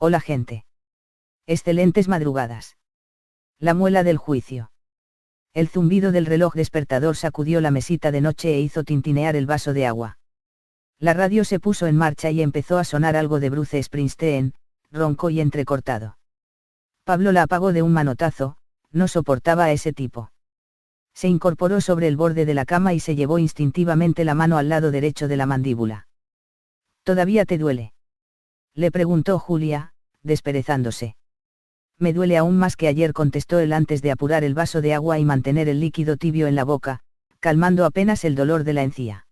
Hola gente. Excelentes madrugadas. La muela del juicio. El zumbido del reloj despertador sacudió la mesita de noche e hizo tintinear el vaso de agua. La radio se puso en marcha y empezó a sonar algo de Bruce Springsteen, ronco y entrecortado. Pablo la apagó de un manotazo, no soportaba a ese tipo. Se incorporó sobre el borde de la cama y se llevó instintivamente la mano al lado derecho de la mandíbula. ¿Todavía te duele?, le preguntó Julia, desperezándose. Me duele aún más que ayer, contestó él antes de apurar el vaso de agua y mantener el líquido tibio en la boca, calmando apenas el dolor de la encía.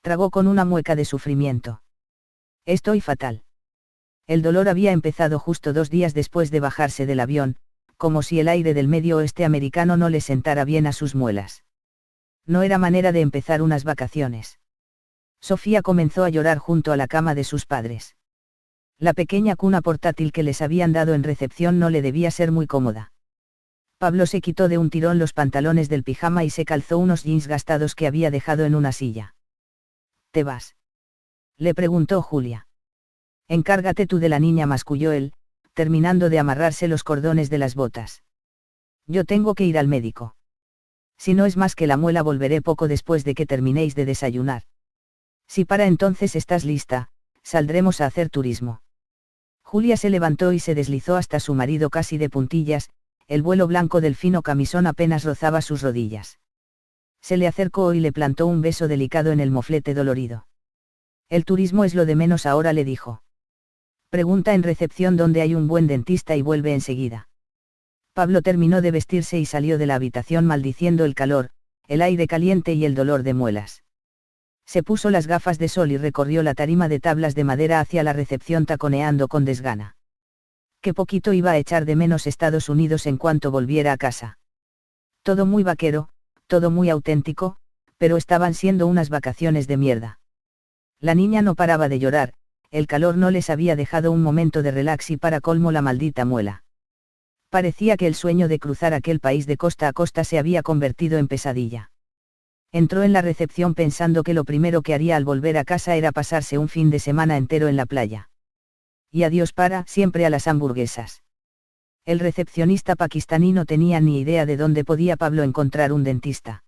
Tragó con una mueca de sufrimiento. Estoy fatal. El dolor había empezado justo 2 días después de bajarse del avión, como si el aire del medio oeste americano no le sentara bien a sus muelas. No era manera de empezar unas vacaciones. Sofía comenzó a llorar junto a la cama de sus padres. La pequeña cuna portátil que les habían dado en recepción no le debía ser muy cómoda. Pablo se quitó de un tirón los pantalones del pijama y se calzó unos jeans gastados que había dejado en una silla. ¿Te vas?, le preguntó Julia. Encárgate tú de la niña, masculló él, terminando de amarrarse los cordones de las botas. Yo tengo que ir al médico. Si no es más que la muela, volveré poco después de que terminéis de desayunar. Si para entonces estás lista, saldremos a hacer turismo. Julia se levantó y se deslizó hasta su marido casi de puntillas, el vuelo blanco del fino camisón apenas rozaba sus rodillas. Se le acercó y le plantó un beso delicado en el moflete dolorido. El turismo es lo de menos ahora, le dijo. Pregunta en recepción dónde hay un buen dentista y vuelve enseguida. Pablo terminó de vestirse y salió de la habitación maldiciendo el calor, el aire caliente y el dolor de muelas. Se puso las gafas de sol y recorrió la tarima de tablas de madera hacia la recepción taconeando con desgana. Qué poquito iba a echar de menos Estados Unidos en cuanto volviera a casa. Todo muy vaquero, todo muy auténtico, pero estaban siendo unas vacaciones de mierda. La niña no paraba de llorar, el calor no les había dejado un momento de relax y para colmo la maldita muela. Parecía que el sueño de cruzar aquel país de costa a costa se había convertido en pesadilla. Entró en la recepción pensando que lo primero que haría al volver a casa era pasarse un fin de semana entero en la playa. Y adiós para siempre a las hamburguesas. El recepcionista pakistaní no tenía ni idea de dónde podía Pablo encontrar un dentista.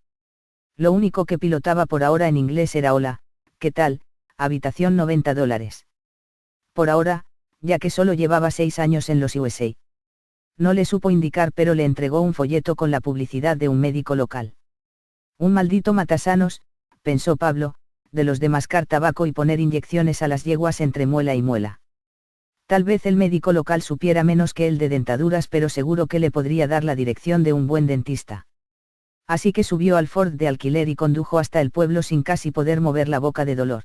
Lo único que pilotaba por ahora en inglés era hola, ¿qué tal? Habitación $90. Por ahora, ya que solo llevaba 6 años en los USA. No le supo indicar, pero le entregó un folleto con la publicidad de un médico local. Un maldito matasanos, pensó Pablo, de los de mascar tabaco y poner inyecciones a las yeguas entre muela y muela. Tal vez el médico local supiera menos que él de dentaduras, pero seguro que le podría dar la dirección de un buen dentista. Así que subió al Ford de alquiler y condujo hasta el pueblo sin casi poder mover la boca de dolor.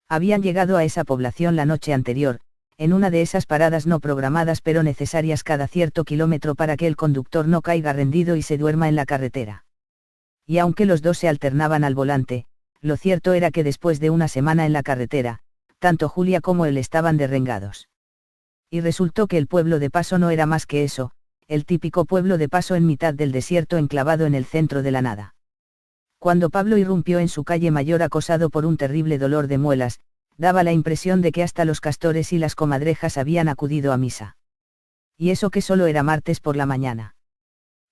Habían llegado a esa población la noche anterior, en una de esas paradas no programadas pero necesarias cada cierto kilómetro para que el conductor no caiga rendido y se duerma en la carretera. Y aunque los dos se alternaban al volante, lo cierto era que después de una semana en la carretera, tanto Julia como él estaban derrengados. Y resultó que el pueblo de paso no era más que eso, el típico pueblo de paso en mitad del desierto enclavado en el centro de la nada. Cuando Pablo irrumpió en su calle mayor acosado por un terrible dolor de muelas, daba la impresión de que hasta los castores y las comadrejas habían acudido a misa. Y eso que solo era martes por la mañana.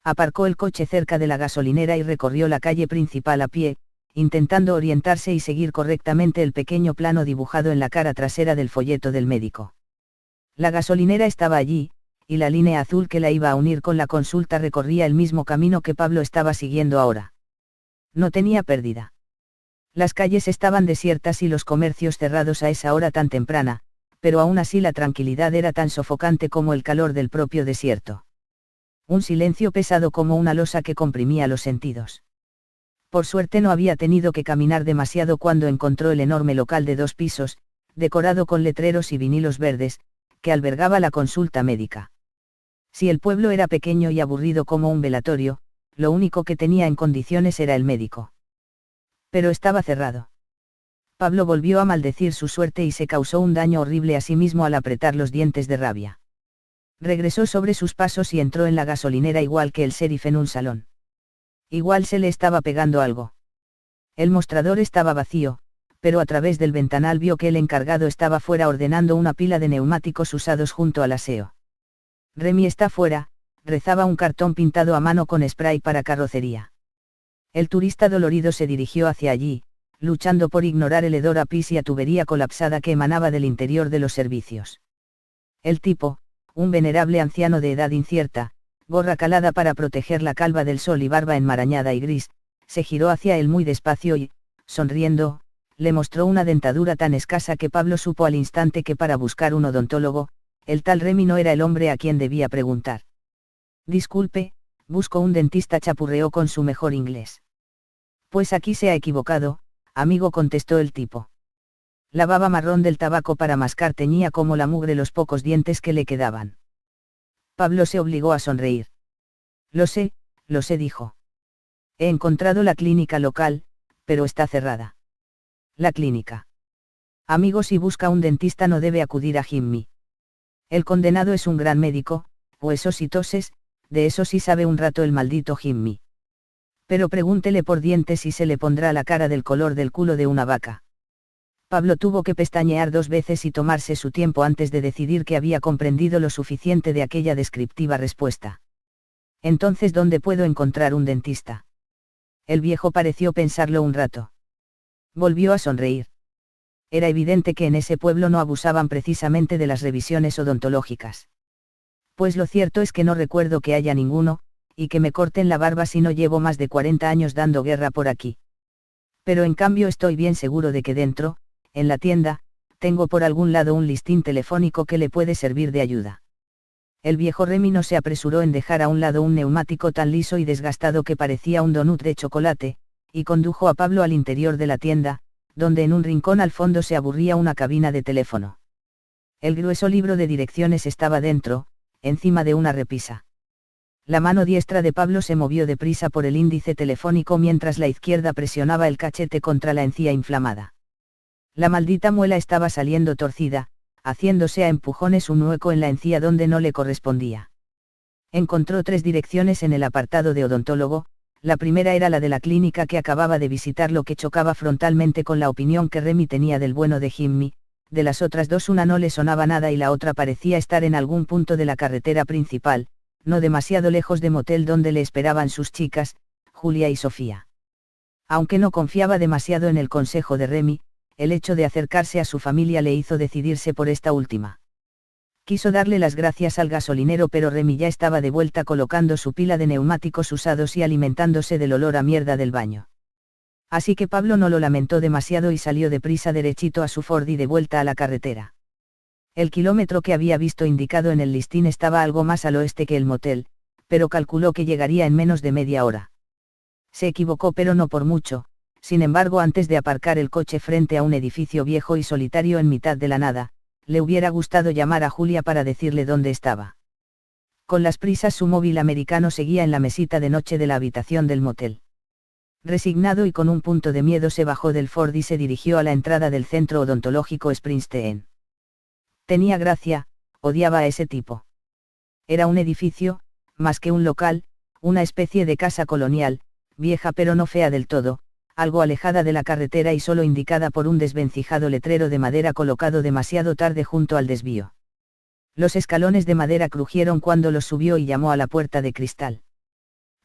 Aparcó el coche cerca de la gasolinera y recorrió la calle principal a pie, intentando orientarse y seguir correctamente el pequeño plano dibujado en la cara trasera del folleto del médico. La gasolinera estaba allí, y la línea azul que la iba a unir con la consulta recorría el mismo camino que Pablo estaba siguiendo ahora. No tenía pérdida. Las calles estaban desiertas y los comercios cerrados a esa hora tan temprana, pero aún así la tranquilidad era tan sofocante como el calor del propio desierto. Un silencio pesado como una losa que comprimía los sentidos. Por suerte no había tenido que caminar demasiado cuando encontró el enorme local de 2 pisos, decorado con letreros y vinilos verdes, que albergaba la consulta médica. Si el pueblo era pequeño y aburrido como un velatorio, lo único que tenía en condiciones era el médico. Pero estaba cerrado. Pablo volvió a maldecir su suerte y se causó un daño horrible a sí mismo al apretar los dientes de rabia. Regresó sobre sus pasos y entró en la gasolinera igual que el sheriff en un salón. Igual se le estaba pegando algo. El mostrador estaba vacío, pero a través del ventanal vio que el encargado estaba fuera ordenando una pila de neumáticos usados junto al aseo. Remy está fuera, rezaba un cartón pintado a mano con spray para carrocería. El turista dolorido se dirigió hacia allí, luchando por ignorar el hedor a pis y a tubería colapsada que emanaba del interior de los servicios. El tipo, un venerable anciano de edad incierta, gorra calada para proteger la calva del sol y barba enmarañada y gris, se giró hacia él muy despacio y, sonriendo, le mostró una dentadura tan escasa que Pablo supo al instante que para buscar un odontólogo, el tal Remy no era el hombre a quien debía preguntar. Disculpe, busco un dentista, chapurreó con su mejor inglés. Pues aquí se ha equivocado, amigo, contestó el tipo. La baba marrón del tabaco para mascar teñía como la mugre los pocos dientes que le quedaban. Pablo se obligó a sonreír. Lo sé, dijo. He encontrado la clínica local, pero está cerrada. La clínica. Amigo, si busca un dentista no debe acudir a Jimmy. El condenado es un gran médico, huesos y toses, de eso sí sabe un rato el maldito Jimmy. Pero pregúntele por dientes y se le pondrá la cara del color del culo de una vaca. Pablo tuvo que pestañear 2 veces y tomarse su tiempo antes de decidir que había comprendido lo suficiente de aquella descriptiva respuesta. Entonces, ¿dónde puedo encontrar un dentista? El viejo pareció pensarlo un rato. Volvió a sonreír. Era evidente que en ese pueblo no abusaban precisamente de las revisiones odontológicas. Pues lo cierto es que no recuerdo que haya ninguno, y que me corten la barba si no llevo más de 40 años dando guerra por aquí. Pero en cambio estoy bien seguro de que dentro, en la tienda, tengo por algún lado un listín telefónico que le puede servir de ayuda. El viejo Remy no se apresuró en dejar a un lado un neumático tan liso y desgastado que parecía un donut de chocolate, y condujo a Pablo al interior de la tienda, donde en un rincón al fondo se aburría una cabina de teléfono. El grueso libro de direcciones estaba dentro, encima de una repisa. La mano diestra de Pablo se movió deprisa por el índice telefónico mientras la izquierda presionaba el cachete contra la encía inflamada. La maldita muela estaba saliendo torcida, haciéndose a empujones un hueco en la encía donde no le correspondía. Encontró 3 direcciones en el apartado de odontólogo. La primera era la de la clínica que acababa de visitar, lo que chocaba frontalmente con la opinión que Remy tenía del bueno de Jimmy. De las otras 2 una no le sonaba nada y la otra parecía estar en algún punto de la carretera principal, no demasiado lejos de motel donde le esperaban sus chicas, Julia y Sofía. Aunque no confiaba demasiado en el consejo de Remy, el hecho de acercarse a su familia le hizo decidirse por esta última. Quiso darle las gracias al gasolinero, pero Remy ya estaba de vuelta colocando su pila de neumáticos usados y alimentándose del olor a mierda del baño. Así que Pablo no lo lamentó demasiado y salió deprisa derechito a su Ford y de vuelta a la carretera. El kilómetro que había visto indicado en el listín estaba algo más al oeste que el motel, pero calculó que llegaría en menos de media hora. Se equivocó, pero no por mucho. Sin embargo, antes de aparcar el coche frente a un edificio viejo y solitario en mitad de la nada, le hubiera gustado llamar a Julia para decirle dónde estaba. Con las prisas su móvil americano seguía en la mesita de noche de la habitación del motel. Resignado y con un punto de miedo se bajó del Ford y se dirigió a la entrada del centro odontológico Springsteen. Tenía gracia, odiaba a ese tipo. Era un edificio, más que un local, una especie de casa colonial, vieja pero no fea del todo, algo alejada de la carretera y solo indicada por un desvencijado letrero de madera colocado demasiado tarde junto al desvío. Los escalones de madera crujieron cuando los subió y llamó a la puerta de cristal.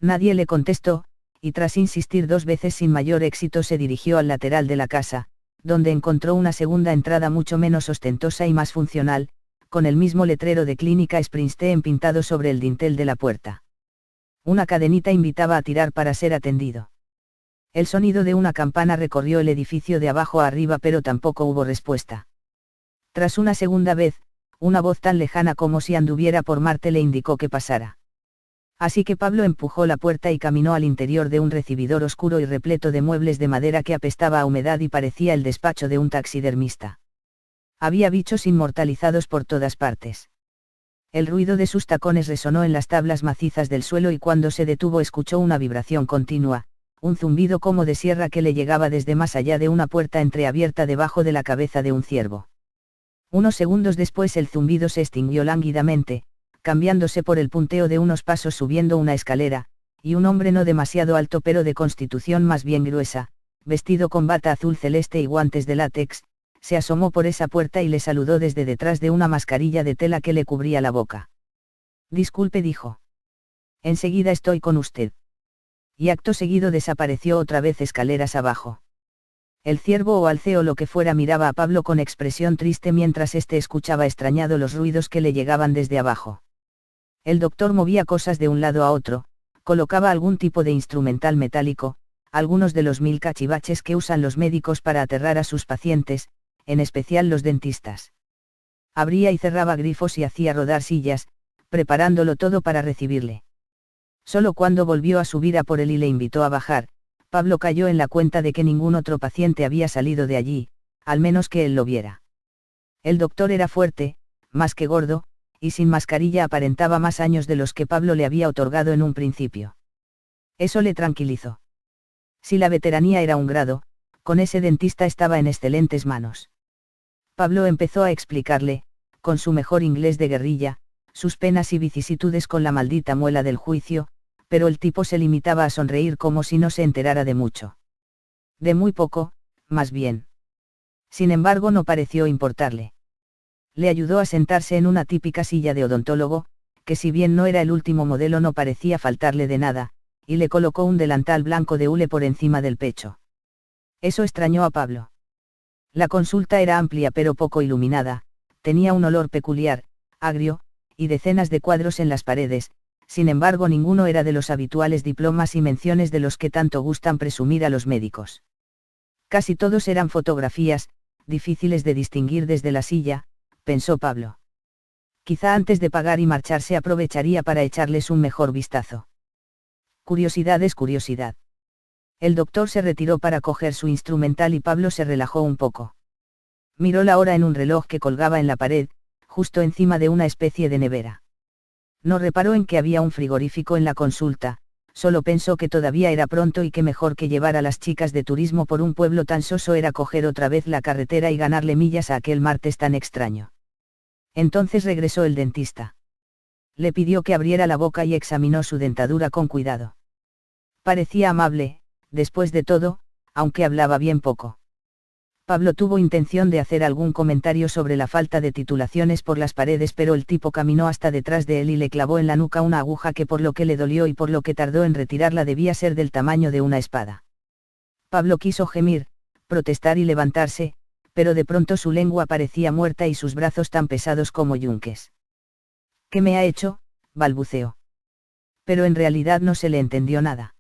Nadie le contestó, y tras insistir 2 veces sin mayor éxito se dirigió al lateral de la casa, donde encontró una segunda entrada mucho menos ostentosa y más funcional, con el mismo letrero de Clínica Springsteen pintado sobre el dintel de la puerta. Una cadenita invitaba a tirar para ser atendido. El sonido de una campana recorrió el edificio de abajo a arriba, pero tampoco hubo respuesta. Tras una segunda vez, una voz tan lejana como si anduviera por Marte le indicó que pasara. Así que Pablo empujó la puerta y caminó al interior de un recibidor oscuro y repleto de muebles de madera que apestaba a humedad y parecía el despacho de un taxidermista. Había bichos inmortalizados por todas partes. El ruido de sus tacones resonó en las tablas macizas del suelo y cuando se detuvo escuchó una vibración continua, un zumbido como de sierra que le llegaba desde más allá de una puerta entreabierta debajo de la cabeza de un ciervo. Unos segundos después el zumbido se extinguió lánguidamente, cambiándose por el punteo de unos pasos subiendo una escalera, y un hombre no demasiado alto pero de constitución más bien gruesa, vestido con bata azul celeste y guantes de látex, se asomó por esa puerta y le saludó desde detrás de una mascarilla de tela que le cubría la boca. Disculpe, dijo. Enseguida estoy con usted. Y acto seguido desapareció otra vez escaleras abajo. El ciervo o alce o lo que fuera miraba a Pablo con expresión triste mientras éste escuchaba extrañado los ruidos que le llegaban desde abajo. El doctor movía cosas de un lado a otro, colocaba algún tipo de instrumental metálico, algunos de los 1000 cachivaches que usan los médicos para aterrar a sus pacientes, en especial los dentistas. Abría y cerraba grifos y hacía rodar sillas, preparándolo todo para recibirle. Solo cuando volvió a subir a por él y le invitó a bajar, Pablo cayó en la cuenta de que ningún otro paciente había salido de allí, al menos que él lo viera. El doctor era fuerte, más que gordo, y sin mascarilla aparentaba más años de los que Pablo le había otorgado en un principio. Eso le tranquilizó. Si la veteranía era un grado, con ese dentista estaba en excelentes manos. Pablo empezó a explicarle, con su mejor inglés de guerrilla, sus penas y vicisitudes con la maldita muela del juicio, pero el tipo se limitaba a sonreír como si no se enterara de mucho. De muy poco, más bien. Sin embargo, no pareció importarle. Le ayudó a sentarse en una típica silla de odontólogo, que si bien no era el último modelo no parecía faltarle de nada, y le colocó un delantal blanco de hule por encima del pecho. Eso extrañó a Pablo. La consulta era amplia pero poco iluminada, tenía un olor peculiar, agrio, y decenas de cuadros en las paredes, sin embargo ninguno era de los habituales diplomas y menciones de los que tanto gustan presumir a los médicos. Casi todos eran fotografías, difíciles de distinguir desde la silla, pensó Pablo. Quizá antes de pagar y marcharse aprovecharía para echarles un mejor vistazo. Curiosidad es curiosidad. El doctor se retiró para coger su instrumental y Pablo se relajó un poco. Miró la hora en un reloj que colgaba en la pared, justo encima de una especie de nevera. No reparó en que había un frigorífico en la consulta, solo pensó que todavía era pronto y que mejor que llevar a las chicas de turismo por un pueblo tan soso era coger otra vez la carretera y ganarle millas a aquel martes tan extraño. Entonces regresó el dentista. Le pidió que abriera la boca y examinó su dentadura con cuidado. Parecía amable, después de todo, aunque hablaba bien poco. Pablo tuvo intención de hacer algún comentario sobre la falta de titulaciones por las paredes, pero el tipo caminó hasta detrás de él y le clavó en la nuca una aguja que por lo que le dolió y por lo que tardó en retirarla debía ser del tamaño de una espada. Pablo quiso gemir, protestar y levantarse, pero de pronto su lengua parecía muerta y sus brazos tan pesados como yunques. ¿Qué me ha hecho?, balbuceó. Pero en realidad no se le entendió nada.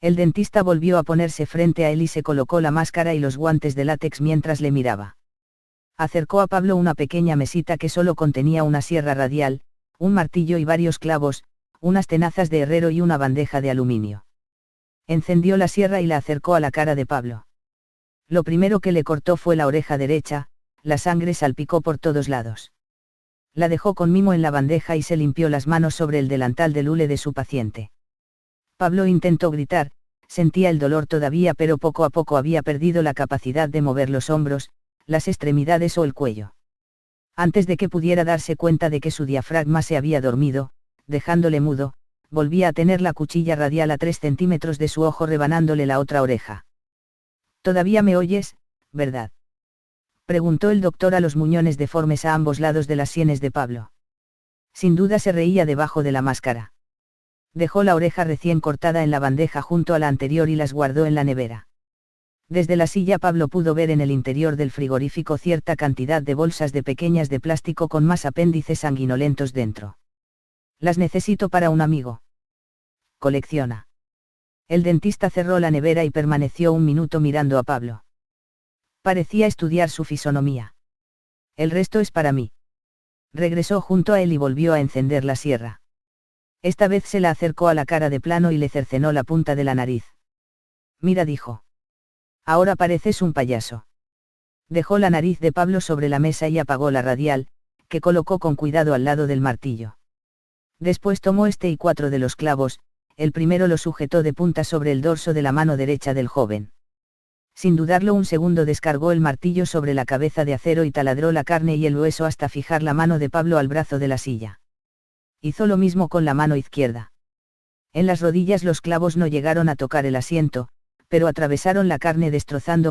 El dentista volvió a ponerse frente a él y se colocó la máscara y los guantes de látex mientras le miraba. Acercó a Pablo una pequeña mesita que solo contenía una sierra radial, un martillo y varios clavos, unas tenazas de herrero y una bandeja de aluminio. Encendió la sierra y la acercó a la cara de Pablo. Lo primero que le cortó fue la oreja derecha, la sangre salpicó por todos lados. La dejó con mimo en la bandeja y se limpió las manos sobre el delantal del hule de su paciente. Pablo intentó gritar, sentía el dolor todavía pero poco a poco había perdido la capacidad de mover los hombros, las extremidades o el cuello. Antes de que pudiera darse cuenta de que su diafragma se había dormido, dejándole mudo, volvía a tener la cuchilla radial a 3 centímetros de su ojo rebanándole la otra oreja. ¿Todavía me oyes, verdad?, preguntó el doctor a los muñones deformes a ambos lados de las sienes de Pablo. Sin duda se reía debajo de la máscara. Dejó la oreja recién cortada en la bandeja junto a la anterior y las guardó en la nevera. Desde la silla Pablo pudo ver en el interior del frigorífico cierta cantidad de bolsas de pequeñas de plástico con más apéndices sanguinolentos dentro. Las necesito para un amigo. Colecciona. El dentista cerró la nevera y permaneció un minuto mirando a Pablo. Parecía estudiar su fisonomía. El resto es para mí. Regresó junto a él y volvió a encender la sierra. Esta vez se la acercó a la cara de plano y le cercenó la punta de la nariz. Mira, dijo. Ahora pareces un payaso. Dejó la nariz de Pablo sobre la mesa y apagó la radial, que colocó con cuidado al lado del martillo. Después tomó este y 4 de los clavos, el primero lo sujetó de punta sobre el dorso de la mano derecha del joven. Sin dudarlo un segundo descargó el martillo sobre la cabeza de acero y taladró la carne y el hueso hasta fijar la mano de Pablo al brazo de la silla. Hizo lo mismo con la mano izquierda. En las rodillas los clavos no llegaron a tocar el asiento, pero atravesaron la carne destrozando